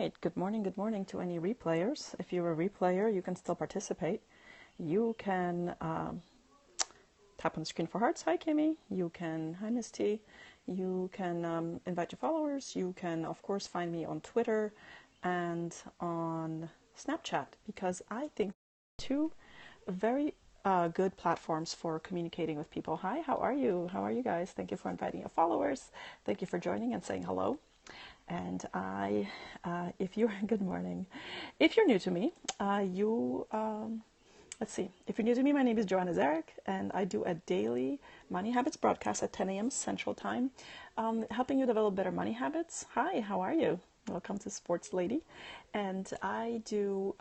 right. Good morning to any replayers. If you're a replayer, you can still participate. You can tap on the screen for hearts. Hi, Kimmy. You can, hi, Miss T. You can invite your followers. You can, of course, find me on Twitter and on Snapchat because I think two very good platforms for communicating with people. Hi, how are you? How are you guys? Thank you for inviting your followers. Thank you for joining and saying hello. And if you're, good morning. If you're new to me, let's see. If you're new to me, my name is joannazarach, and I do a daily Money Habits broadcast at 10 a.m. Central Time, helping you develop better money habits. Hi, how are you? Welcome to Sports Lady. And I do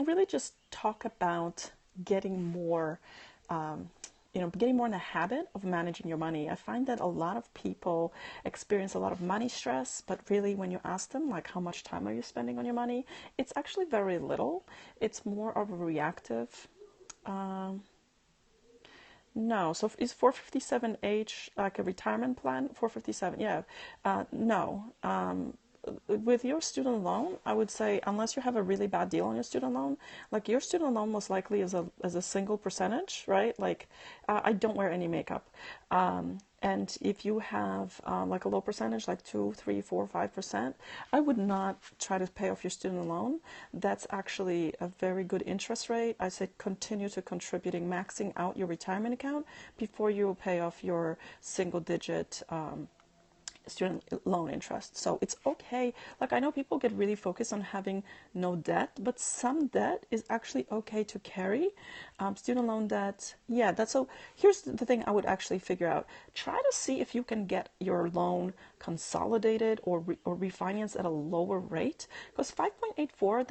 really just talk about getting more getting more in the habit of managing your money. I find that a lot of people experience a lot of money stress, but really when you ask them, like, how much time are you spending on your money? It's actually very little. It's more of a reactive. No, so is 457H like a retirement plan? 457, yeah. No. With your student loan, I would say unless you have a really bad deal on your student loan, like your student loan most likely is a single percentage, right? Like I don't wear any makeup. And if you have like a low percentage, like 2, 3, 4, 5%, I would not try to pay off your student loan. That's actually a very good interest rate. I say continue to contributing, maxing out your retirement account before you pay off your single digit student loan interest. So it's okay. Like I know people get really focused on having no debt, but some debt is actually okay to carry. Student loan debt, yeah, that's so. Here's the thing I would actually figure out. Try to see if you can get your loan consolidated or refinanced at a lower rate. Because 5.84,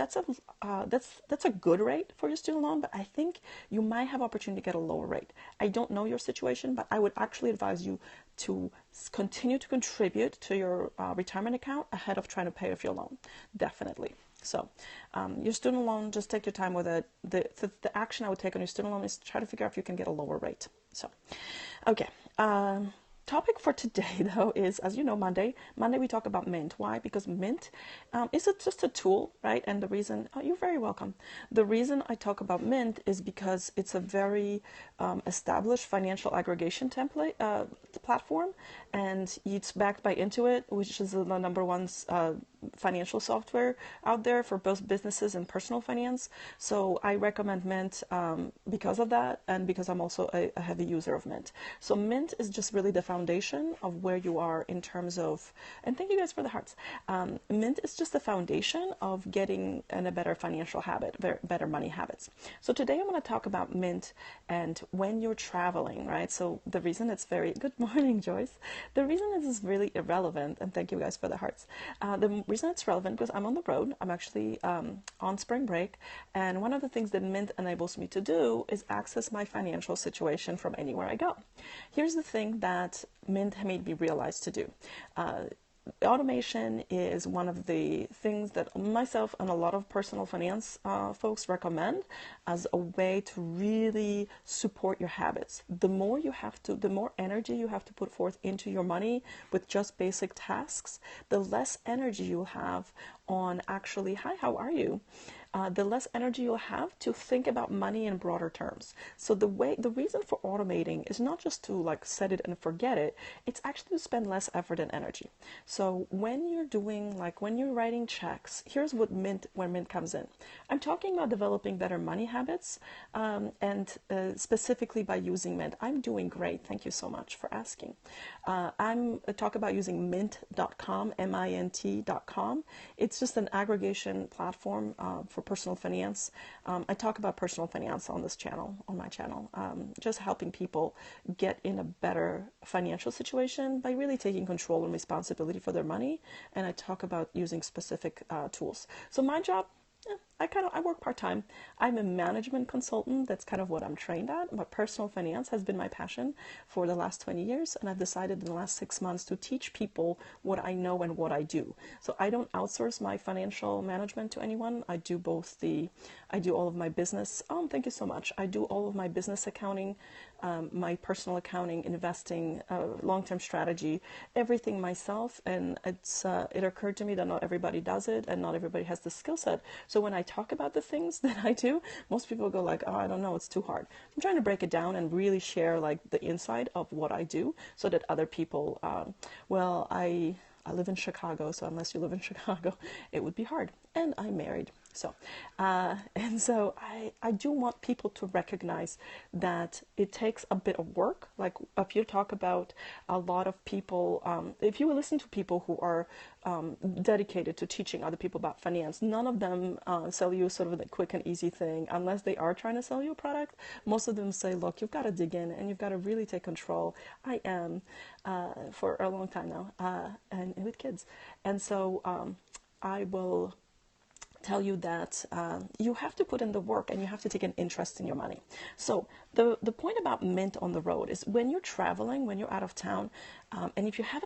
that's a good rate for your student loan, but I think you might have opportunity to get a lower rate. I don't know your situation, but I would actually advise you to continue to contribute to your retirement account ahead of trying to pay off your loan. Definitely. So your student loan, just take your time with it. The action I would take on your student loan is to try to figure out if you can get a lower rate. So, okay. Topic for today, though, is, as you know, Monday we talk about Mint. Why? Because Mint is just a tool, right? And the reason, you're very welcome. The reason I talk about Mint is because it's a very established financial aggregation template platform, and it's backed by Intuit, which is the number one financial software out there for both businesses and personal finance. So I recommend Mint because of that, and because I'm also a heavy user of Mint. So Mint is just really the foundation of where you are in terms of, and thank you guys for the hearts. Mint is just the foundation of getting in a better financial habit, better money habits. So today I'm going to talk about Mint and when you're traveling, right? So the reason it's very, good morning, Joyce. The reason this is really irrelevant, and thank you guys for the hearts. The reason it's relevant because I'm on the road. I'm actually on spring break, and one of the things that Mint enables me to do is access my financial situation from anywhere I go. Here's the thing that Mint made me realize to do. Automation is one of the things that myself and a lot of personal finance folks recommend as a way to really support your habits. The more energy you have to put forth into your money with just basic tasks, the less energy you have on actually, hi, how are you? The less energy you'll have to think about money in broader terms. So the reason for automating is not just to like set it and forget it, it's actually to spend less effort and energy. So when you're writing checks, here's where Mint comes in. I'm talking about developing better money habits, and specifically by using Mint. I'm doing great. Thank you so much for asking. I'm talk about using mint.com, mint.com. It's just an aggregation platform for personal finance. I talk about personal finance on this channel, on my channel, just helping people get in a better financial situation by really taking control and responsibility for their money. And I talk about using specific tools. So my job, I work part-time. I'm a management consultant. That's kind of what I'm trained at. But personal finance has been my passion for the last 20 years. And I've decided in the last 6 months to teach people what I know and what I do. So I don't outsource my financial management to anyone. I do all of my business. Oh, thank you so much. I do all of my business accounting, my personal accounting, investing, long-term strategy, everything myself. And it occurred to me that not everybody does it and not everybody has the skill set. So when I talk about the things that I do, most people go like, oh, I don't know, it's too hard. I'm trying to break it down and really share like the inside of what I do so that other people, I live in Chicago, so unless you live in Chicago, it would be hard. And I'm married. So I do want people to recognize that it takes a bit of work. Like if you talk about a lot of people, if you will listen to people who are dedicated to teaching other people about finance, none of them sell you sort of the quick and easy thing unless they are trying to sell you a product. Most of them say, look, you've got to dig in and you've got to really take control. I am for a long time now and with kids. And so I will tell you that you have to put in the work and you have to take an interest in your money. So the point about mint on the road is when you're traveling, when you're out of town, and if you have